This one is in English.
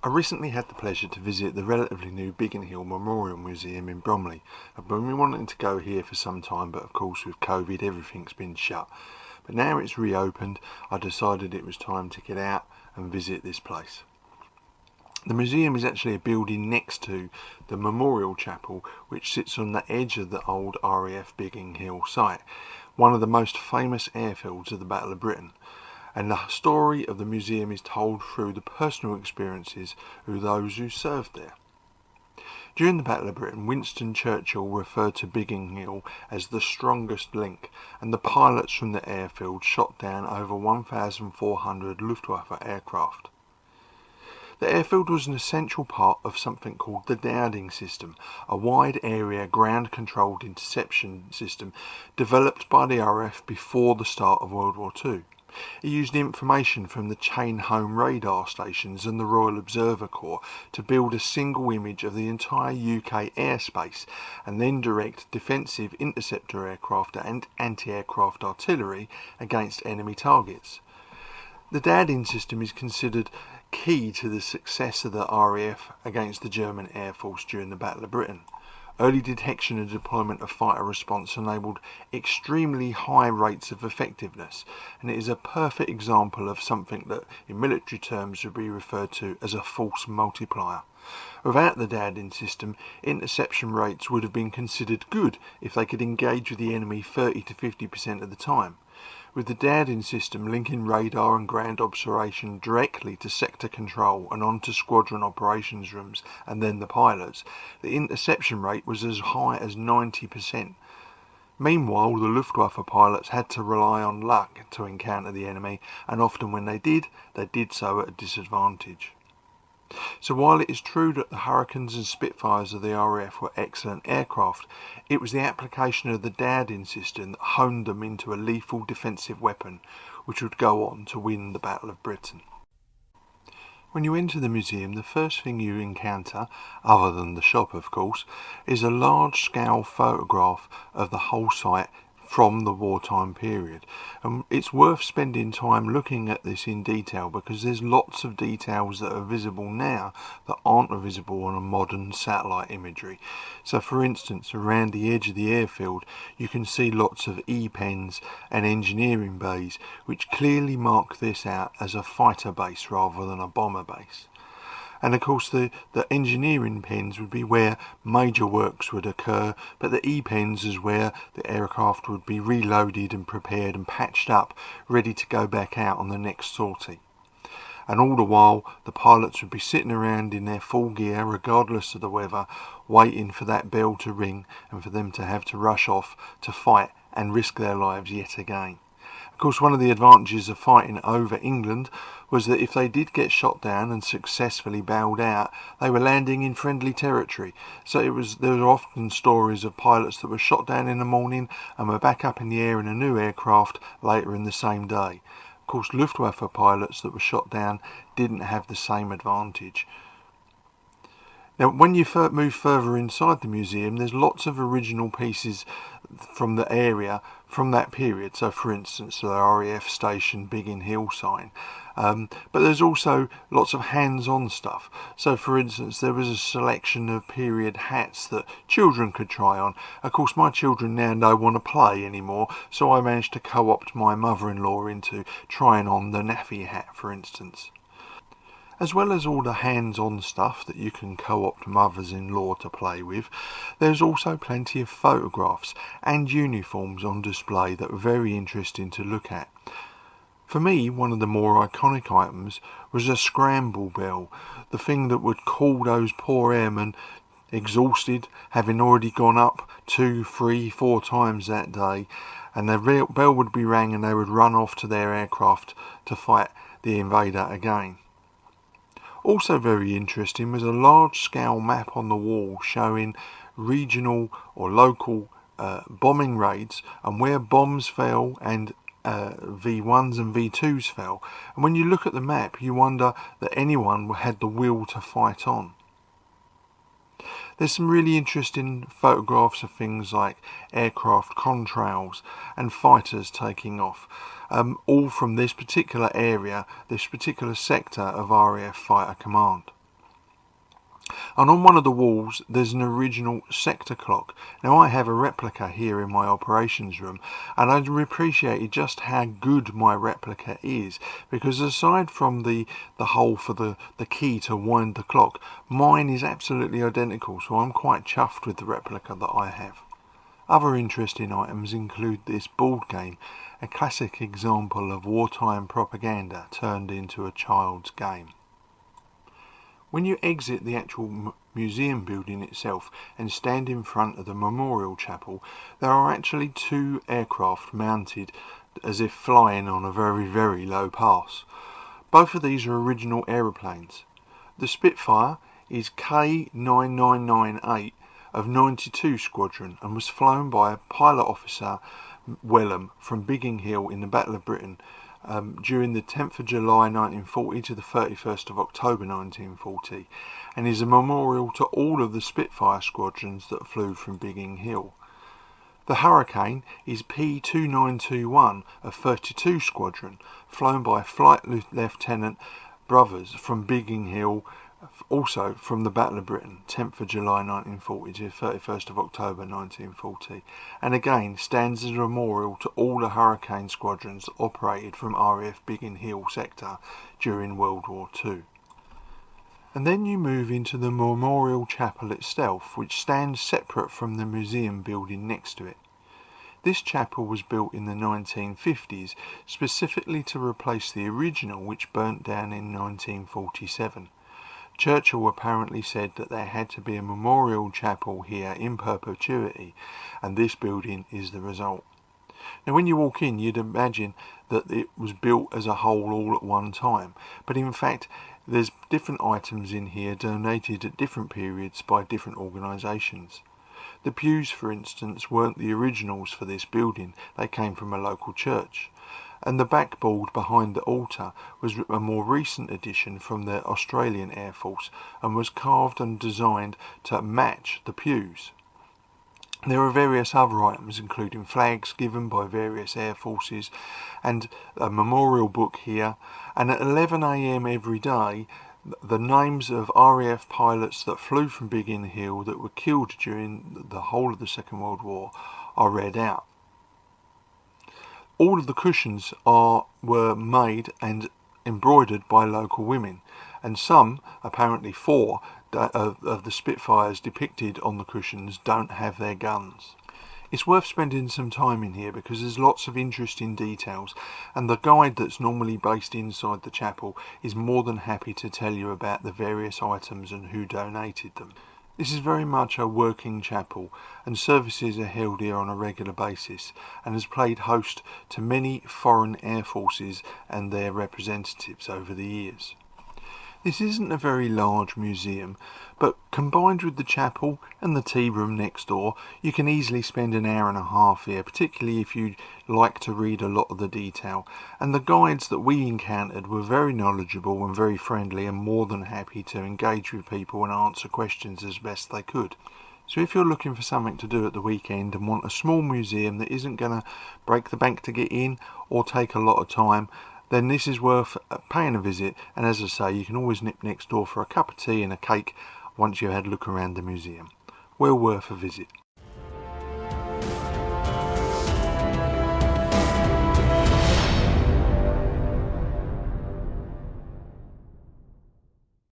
I recently had the pleasure to visit the relatively new Biggin Hill Memorial Museum in Bromley. I've been wanting to go here for some time, but of course with COVID everything's been shut. But now it's reopened, I decided it was time to get out and visit this place. The museum is actually a building next to the Memorial Chapel, which sits on the edge of the old RAF Biggin Hill site, one of the most famous airfields of the Battle of Britain. And the story of the museum is told through the personal experiences of those who served there. During the Battle of Britain, Winston Churchill referred to Biggin Hill as the strongest link, and the pilots from the airfield shot down over 1,400 Luftwaffe aircraft. The airfield was an essential part of something called the Dowding system, a wide area ground-controlled interception system developed by the RAF before the start of World War II. It used information from the chain home radar stations and the Royal Observer Corps to build a single image of the entire UK airspace and then direct defensive interceptor aircraft and anti-aircraft artillery against enemy targets. The Dowding system is considered key to the success of the RAF against the German Air Force during the Battle of Britain. Early detection and deployment of fighter response enabled extremely high rates of effectiveness, and it is a perfect example of something that in military terms would be referred to as a force multiplier. Without the Dowding system, interception rates would have been considered good if they could engage with the enemy 30 to 50% of the time. With the Dowding system linking radar and ground observation directly to sector control and onto squadron operations rooms and then the pilots, the interception rate was as high as 90%. Meanwhile, the Luftwaffe pilots had to rely on luck to encounter the enemy, and often when they did so at a disadvantage. So while it is true that the Hurricanes and Spitfires of the RAF were excellent aircraft, it was the application of the Dowding system that honed them into a lethal defensive weapon, which would go on to win the Battle of Britain. When you enter the museum, the first thing you encounter, other than the shop of course, is a large-scale photograph of the whole site from the wartime period, and it's worth spending time looking at this in detail because there's lots of details that are visible now that aren't visible on a modern satellite imagery. So for instance, around the edge of the airfield you can see lots of E-pens and engineering bays which clearly mark this out as a fighter base rather than a bomber base. And of course the engineering pens would be where major works would occur, but the E-pens is where the aircraft would be reloaded and prepared and patched up, ready to go back out on the next sortie. And all the while the pilots would be sitting around in their full gear regardless of the weather, waiting for that bell to ring and for them to have to rush off to fight and risk their lives yet again. Of course, one of the advantages of fighting over England was that if they did get shot down and successfully bailed out, they were landing in friendly territory. So there were often stories of pilots that were shot down in the morning and were back up in the air in a new aircraft later in the same day. Of course, Luftwaffe pilots that were shot down didn't have the same advantage. Now, when you move further inside the museum, there's lots of original pieces from the area from that period. So, for instance, the RAF Station Biggin Hill sign. But there's also lots of hands-on stuff. So, for instance, there was a selection of period hats that children could try on. Of course, my children now don't want to play anymore, so I managed to co-opt my mother-in-law into trying on the naffy hat, for instance. As well as all the hands-on stuff that you can co-opt mothers-in-law to play with, there's also plenty of photographs and uniforms on display that are very interesting to look at. For me, one of the more iconic items was a scramble bell, the thing that would call those poor airmen exhausted, having already gone up 2, 3, 4 times that day, and the bell would be rang and they would run off to their aircraft to fight the invader again. Also very interesting was a large-scale map on the wall showing regional or local bombing raids and where bombs fell and V1s and V2s fell. And when you look at the map, you wonder that anyone had the will to fight on. There's some really interesting photographs of things like aircraft contrails and fighters taking off, all from this particular area, this particular sector of RAF Fighter Command. And on one of the walls there's an original sector clock. Now I have a replica here in my operations room, and I appreciated just how good my replica is, because aside from the hole for the key to wind the clock, mine is absolutely identical, so I'm quite chuffed with the replica that I have. Other interesting items include this board game, a classic example of wartime propaganda turned into a child's game. When you exit the actual museum building itself and stand in front of the memorial chapel, there are actually two aircraft mounted as if flying on a very, very low pass. Both of these are original aeroplanes. The Spitfire is K9998 of 92 Squadron and was flown by Pilot Officer Wellham from Biggin Hill in the Battle of Britain during the 10th of July 1940 to the 31st of October 1940, and is a memorial to all of the Spitfire squadrons that flew from Biggin Hill. The Hurricane is P2921 of 32 Squadron, flown by Flight Lieutenant Brothers from Biggin Hill, also from the Battle of Britain, 10th of July 1940 to 31st of October 1940, and again stands as a memorial to all the Hurricane squadrons that operated from RAF Biggin Hill sector during World War II. And then you move into the memorial chapel itself, which stands separate from the museum building next to it. This chapel was built in the 1950s, specifically to replace the original which burnt down in 1947. Churchill apparently said that there had to be a memorial chapel here in perpetuity, and this building is the result. Now when you walk in, you'd imagine that it was built as a whole all at one time, but in fact there's different items in here donated at different periods by different organisations. The pews, for instance, weren't the originals for this building, they came from a local church. And the backboard behind the altar was a more recent addition from the Australian Air Force and was carved and designed to match the pews. There are various other items, including flags given by various air forces and a memorial book here, and at 11 AM every day the names of RAF pilots that flew from Biggin Hill that were killed during the whole of the Second World War are read out. All of the cushions were made and embroidered by local women, and some, apparently 4, of the Spitfires depicted on the cushions don't have their guns. It's worth spending some time in here because there's lots of interesting details, and the guide that's normally based inside the chapel is more than happy to tell you about the various items and who donated them. This is very much a working chapel, and services are held here on a regular basis, and has played host to many foreign air forces and their representatives over the years. This isn't a very large museum, but combined with the chapel and the tea room next door, you can easily spend an hour and a half here, particularly if you like to read a lot of the detail. And the guides that we encountered were very knowledgeable and very friendly and more than happy to engage with people and answer questions as best they could. So if you're looking for something to do at the weekend and want a small museum that isn't going to break the bank to get in or take a lot of time, then this is worth paying a visit, and as I say, you can always nip next door for a cup of tea and a cake once you've had a look around the museum. Well worth a visit.